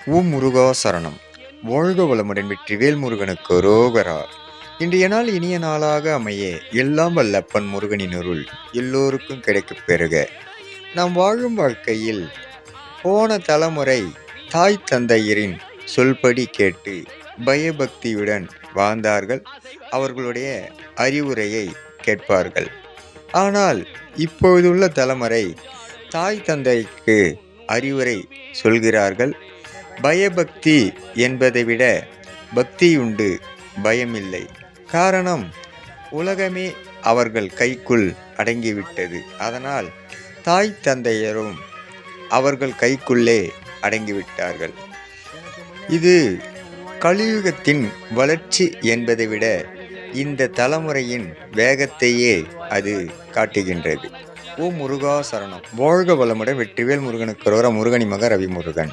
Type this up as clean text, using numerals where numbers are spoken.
ஓம் முருகா சரணம். வாழ்க வளமுடன் வெற்றிவேல் முருகனுக்கு ரோகரா. இன்றைய நாள் இனிய நாளாக அமைய எல்லாம் வல்ல அப்பன் முருகனின் அருள் எல்லோருக்கும் கிடைக்கப் பெறுக. நாம் வாழும் வாழ்க்கையில் போன தலைமுறை தாய் தந்தையரின் சொல்படி கேட்டு பயபக்தியுடன் வாழ்ந்தார்கள். அவர்களுடைய அறிவுரையை கேட்பார்கள். ஆனால் இப்போதுள்ள தலைமுறை தாய் தந்தைக்கு அறிவுரை சொல்கிறார்கள். பயபக்தி என்பதை விட பக்தியுண்டு, பயமில்லை. காரணம், உலகமே அவர்கள் கைக்குள் அடங்கிவிட்டது. அதனால் தாய் தந்தையரும் அவர்கள் கைக்குள்ளே அடங்கிவிட்டார்கள். இது கலியுகத்தின் வளர்ச்சி என்பதை விட இந்த தலைமுறையின் வேகத்தையே அது காட்டுகின்றது. ஓம் முருகா சரணம். வாழ்க வளமுடன் வெற்றிவேல் முருகனுக்கு ரோகரா. முருகனி மக ரவி முருகன்.